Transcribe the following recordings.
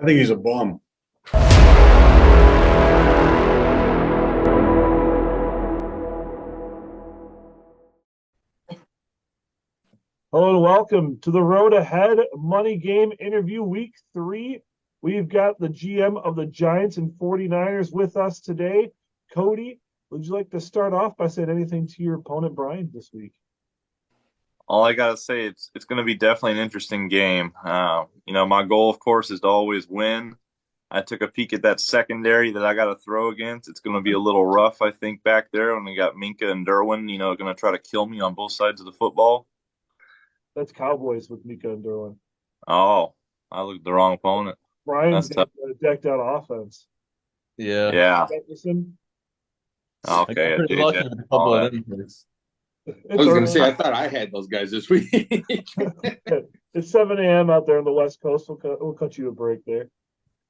think he's a bum. Hello and welcome to the Road Ahead Money Game Interview Week 3. We've got the GM of the Giants and 49ers with us today. Cody, would you like to start off by saying anything to your opponent, Bryan, this week? All I gotta say, it's going to be definitely an interesting game. My goal, of course, is to always win. I took a peek at that secondary that I got to throw against. It's going to be a little rough, I think, back there when we got Minka and Derwin, going to try to kill me on both sides of the football. That's Cowboys with Mika and Derwin. Oh, I looked at the wrong opponent. Bryan's That's tough. decked out offense. Yeah. Yeah. Jefferson. I got Okay. pretty lucky with a couple of them picks. I was going to say, I thought I had those guys this week. It's 7 a.m. out there on the West Coast. We'll cut you a break there.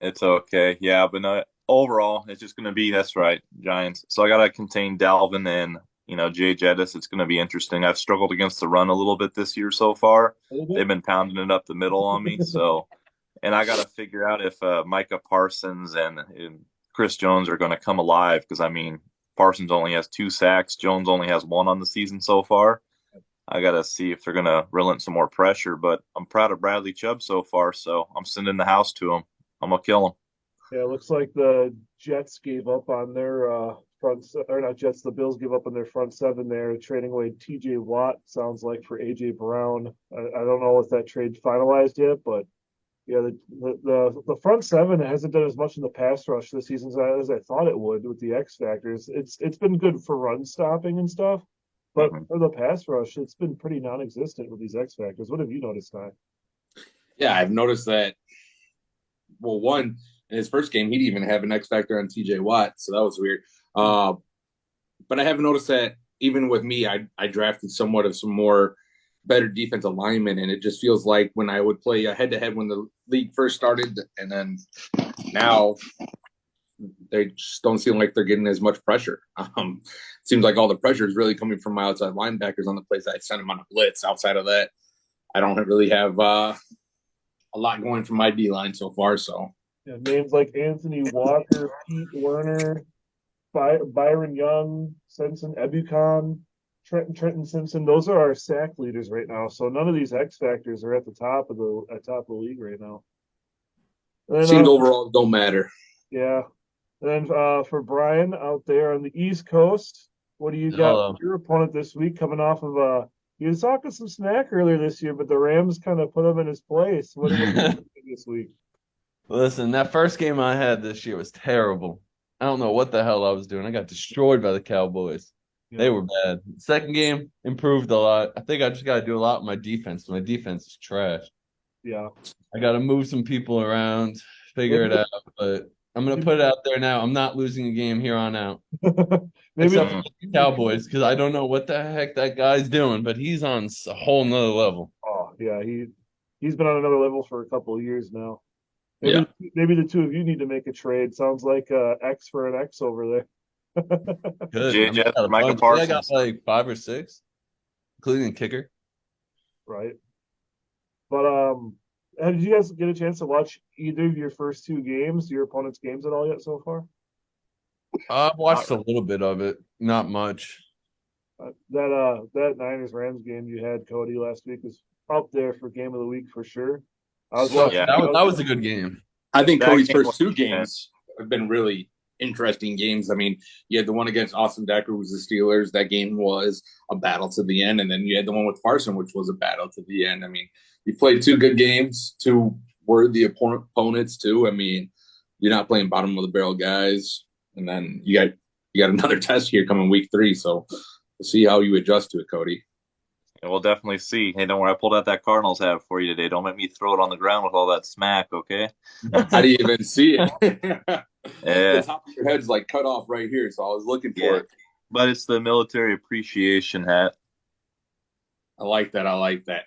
It's okay. Yeah, but no, overall, it's just going to be, that's right, Giants. So I got to contain Dalvin and, Jay Jettis. It's going to be interesting. I've struggled against the run a little bit this year so far. They've been pounding it up the middle on me. So, and I got to figure out if Micah Parsons and Chris Jones are going to come alive because, Parsons only has 2 sacks. Jones only has 1 on the season so far. I got to see if they're going to relent some more pressure, but I'm proud of Bradley Chubb so far, so I'm sending the house to him. I'm going to kill him. Yeah, it looks like the Jets gave up on their the Bills gave up on their front 7 there, trading away TJ Watt, sounds like, for AJ Brown. I don't know if that trade's finalized yet, but yeah, the front 7 hasn't done as much in the pass rush this season as I thought it would with the X factors. It's been good for run stopping and stuff, but for the pass rush, it's been pretty non-existent with these X factors. What have you noticed, Ty? Yeah, I've noticed that. Well, one, in his first game, he didn't even have an X factor on TJ Watt, so that was weird. But I have noticed that even with me, I drafted somewhat of some more better defensive linemen, and it just feels like when I would play head-to-head when the league first started, and then now they just don't seem like they're getting as much pressure. Seems like all the pressure is really coming from my outside linebackers on the plays I send them on a blitz. Outside of that, I don't really have a lot going for my D-line so far. So yeah, names like Anthony Walker, Pete Werner, Byron Young, Senson Ebukam, Trenton Simpson, those are our sack leaders right now. So none of these X factors are at the top of the league right now. And, seems overall don't matter. Yeah. And then for Bryan out there on the East Coast, what do you got for your opponent this week? Coming off of he was talking some smack earlier this year, but the Rams kind of put him in his place. What do you think this week? Listen, that first game I had this year was terrible. I don't know what the hell I was doing. I got destroyed by the Cowboys. Yeah. They were bad. Second game improved a lot. I think I just got to do a lot with my defense. My defense is trash. Yeah. I got to move some people around, figure it out. But I'm going to put it out there now. I'm not losing a game here on out. Except for the Cowboys, because I don't know what the heck that guy's doing, but he's on a whole nother level. Oh, yeah. He's been on another level for a couple of years now. Maybe the two of you need to make a trade. Sounds like X for an X over there. Good. Micah Parsons. I got like 5 or 6, including kicker. Right. But did you guys get a chance to watch either of your first 2 games, your opponent's games at all yet so far? I've watched a little bit of it, not much. That Niners Rams game you had, Cody, last week was up there for game of the week for sure. That was a good game. I think Cody's first 2 games have been really interesting games. You had the one against Austin Decker, who was the Steelers. That game was a battle to the end. And then you had the one with Parson, which was a battle to the end. You played 2 good games, 2 worthy opponents, too. You're not playing bottom of the barrel guys. And then you got another test here coming week 3. So we'll see how you adjust to it, Cody. Yeah, we'll definitely see. Hey, don't worry. I pulled out that Cardinals hat for you today. Don't make me throw it on the ground with all that smack, okay? How do you even see it? Yeah. The top of your head's like cut off right here, so I was looking for it. But it's the military appreciation hat. I like that.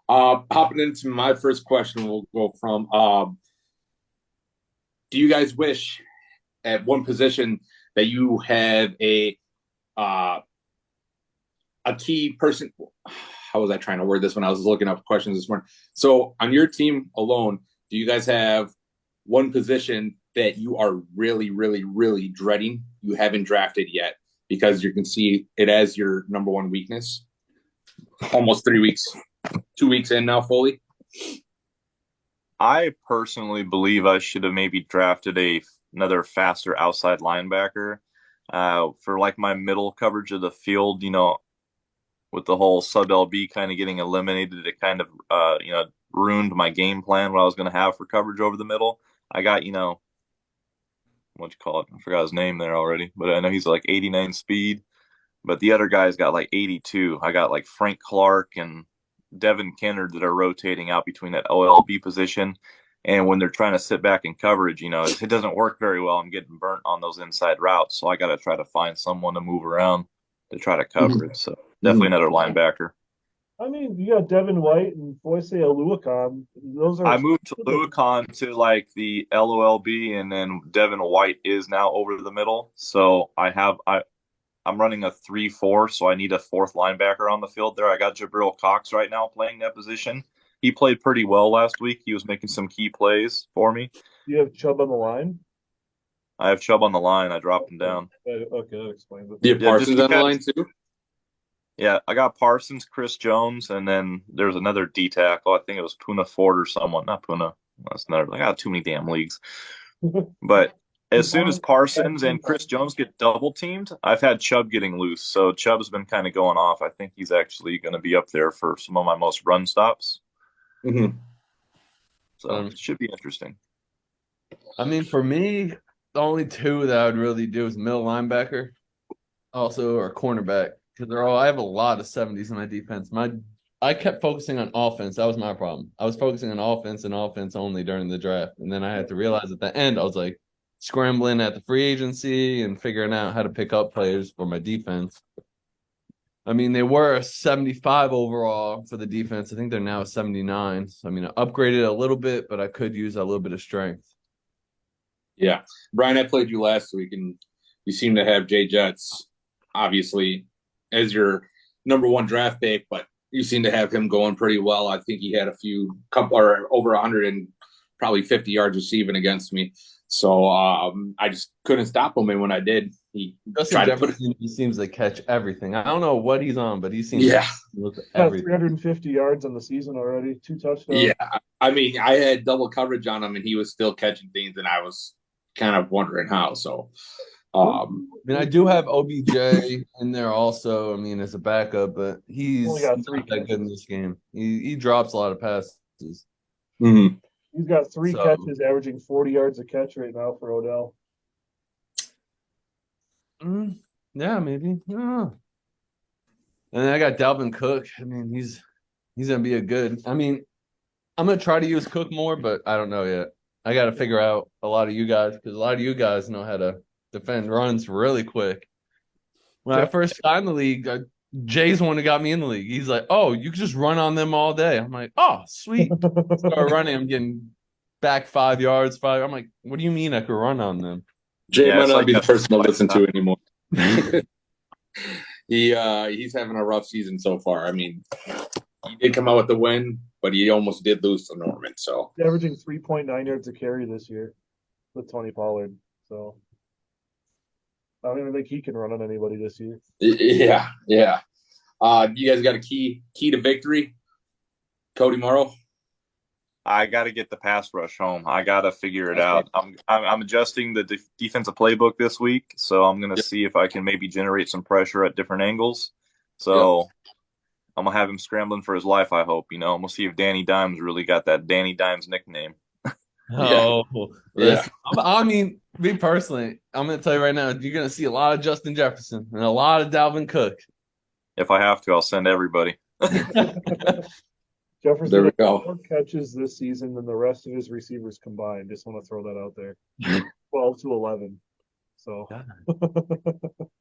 Hopping into my first question, we'll go from do you guys wish at one position that you have a key person? How was I trying to word this when I was looking up questions this morning? So on your team alone, do you guys have one position that you are really, really, really dreading, you haven't drafted yet because you can see it as your number one weakness. Almost 3 weeks, 2 weeks in now fully. I personally believe I should have maybe drafted another faster outside linebacker for like my middle coverage of the field. With the whole sub LB kind of getting eliminated, it kind of ruined my game plan what I was going to have for coverage over the middle. I got what you call it? I forgot his name there already, but I know he's like 89 speed. But the other guy's got like 82. I got like Frank Clark and Devin Kennard that are rotating out between that OLB position. And when they're trying to sit back in coverage, it doesn't work very well. I'm getting burnt on those inside routes. So I got to try to find someone to move around to try to cover it. So definitely another linebacker. I mean, you got Devin White and Foyce Aluakon. Those are. I moved to Luakon to like the LOLB, and then Devin White is now over the middle. So I'm running a 3-4, so I need a fourth linebacker on the field there. I got Jabril Cox right now playing that position. He played pretty well last week. He was making some key plays for me. You have Chubb on the line? I have Chubb on the line. I dropped him down. Okay, that explains it. Do you have Parsons on the line too? Yeah, I got Parsons, Chris Jones, and then there's another D tackle. I think it was Puna Ford or someone. Not Puna. That's another. I got too many damn leagues. But as soon as Parsons and Chris Jones get double teamed, I've had Chubb getting loose. So Chubb's been kind of going off. I think he's actually going to be up there for some of my most run stops. Mm-hmm. So it should be interesting. I mean, for me, the only two that I would really do is middle linebacker, also or cornerback, because I have a lot of 70s in my defense. I kept focusing on offense. That was my problem. I was focusing on offense and offense only during the draft, and then I had to realize at the end I was like scrambling at the free agency and figuring out how to pick up players for my defense. I mean, they were a 75 overall for the defense. I think they're now a 79. So, I mean, I upgraded a little bit, but I could use a little bit of strength. Yeah. Bryan, I played you last week, and you seem to have Jay Jets, obviously, as your number one draft pick, but you seem to have him going pretty well. I think he had couple or over 100 and probably 50 yards receiving against me. So I just couldn't stop him. And when I did, he tried to put it. He seems to catch everything. I don't know what he's on, but he seems to look at everything. 350 yards on the season already, 2 touchdowns. Yeah. I mean, I had double coverage on him, and he was still catching things, and I was kind of wondering how. So, I mean, I do have OBJ in there also. I mean, as a backup, but he's not that good in this game. He drops a lot of passes. Mm-hmm. He's got 3 catches, averaging 40 yards a catch right now for Odell. Yeah, maybe. Yeah. And then I got Dalvin Cook. I mean, he's gonna be a good. I mean, I'm gonna try to use Cook more, but I don't know yet. I got to figure out a lot of you guys because a lot of you guys know how to defend runs really quick. When I first got in the league, Jay's one who got me in the league. He's like, "Oh, you can just run on them all day." I'm like, "Oh, sweet." Start running. I'm getting back 5 yards. I'm like, "What do you mean I could run on them?" Jay might not be the person to listen to anymore. He's having a rough season so far. I mean, he did come out with the win, but he almost did lose to Norman. So he's averaging 3.9 yards a carry this year with Tony Pollard. So I don't even think he can run on anybody this year. Yeah. You guys got a key to victory? Cody Morrow? I got to get the pass rush home. I got to figure it out. I'm adjusting the defensive playbook this week, so I'm going to see if I can maybe generate some pressure at different angles. So I'm going to have him scrambling for his life, I hope. We'll see if Danny Dimes really got that Danny Dimes nickname. Yeah. I mean, me personally, I'm going to tell you right now, you're going to see a lot of Justin Jefferson and a lot of Dalvin Cook. If I have to, I'll send everybody. Jefferson there we go. 4 catches this season than the rest of his receivers combined. Just want to throw that out there. 12 to 11. So,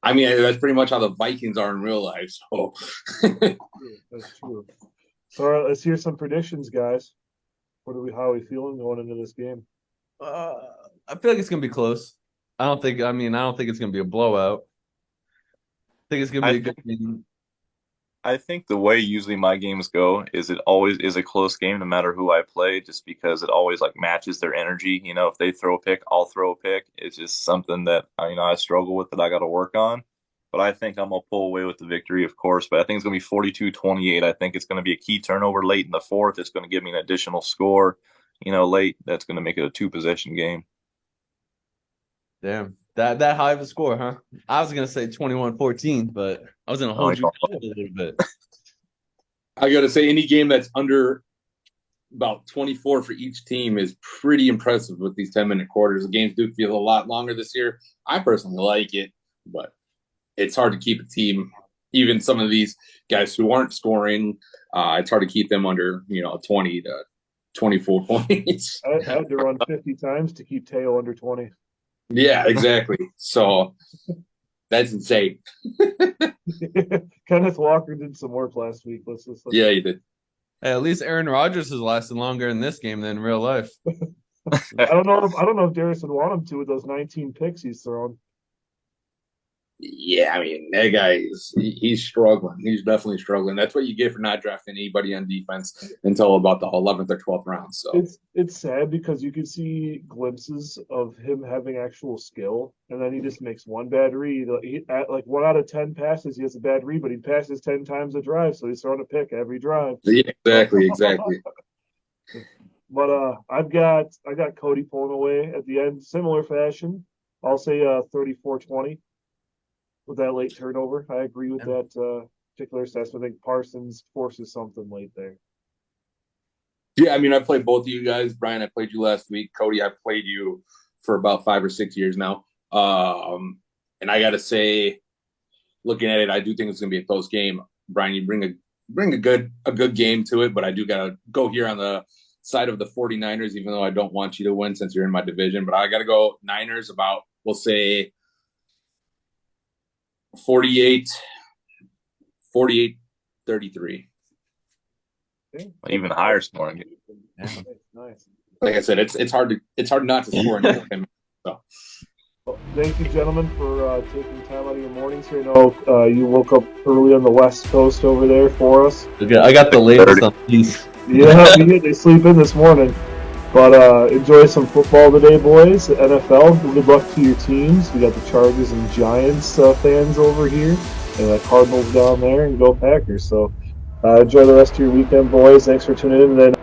I mean, that's pretty much how the Vikings are in real life. So, that's true. So, all right, let's hear some predictions, guys. How are we feeling going into this game? I feel like it's gonna be close. I don't think it's gonna be a blowout. I think it's gonna be a good game. I think the way usually my games go is it always is a close game no matter who I play, just because it always like matches their energy. If they throw a pick, I'll throw a pick. It's just something that I struggle with that I got to work on. But I think I'm gonna pull away with the victory, of course. But I think it's gonna be 42-28. I think it's gonna be a key turnover late in the fourth. It's gonna give me an additional score, late. That's gonna make it a 2-possession game. Damn. That high of a score, huh? I was gonna say 21-14, but I was gonna hold you back a little bit. I got to say, any game that's under about 24 for each team is pretty impressive with these 10-minute quarters. The games do feel a lot longer this year. I personally like it, but it's hard to keep a team, even some of these guys who aren't scoring, it's hard to keep them under, 20 to 24 points. I had to run 50 times to keep Teo under 20. Yeah, exactly. So that's insane. Kenneth Walker did some work last week. Yeah, he did. Hey, at least Aaron Rodgers has lasted longer in this game than in real life. I don't know if Darius would want him to with those 19 picks he's thrown. Yeah, I mean, that guy he's struggling. He's definitely struggling. That's what you get for not drafting anybody on defense until about the 11th or 12th round. So it's sad because you can see glimpses of him having actual skill, and then he just makes one bad read. Like 1 out of 10 passes, he has a bad read, but he passes 10 times a drive, so he's throwing a pick every drive. yeah, exactly. But I got Cody pulling away at the end, similar fashion. I'll say 34-20. With that late turnover. I agree with that particular assessment. I think Parsons forces something late there. Yeah, I mean, I played both of you guys. Bryan, I played you last week. Cody, I played you for about 5 or 6 years now. And I got to say, looking at it, I do think it's going to be a close game. Bryan, you bring a good game to it, but I do got to go here on the side of the 49ers, even though I don't want you to win since you're in my division. But I got to go Niners about, we'll say, 33. Okay. Even higher scoring. Nice. Like I said, it's hard not to score in this game. So. Well, thank you, gentlemen, for taking time out of your mornings here. I know you woke up early on the West Coast over there for us. Okay, I got the latest on these. Yeah, they sleep in this morning. But enjoy some football today, boys. NFL. Good luck to your teams. We got the Chargers and Giants fans over here, and the Cardinals down there, and go Packers. So enjoy the rest of your weekend, boys. Thanks for tuning in. And then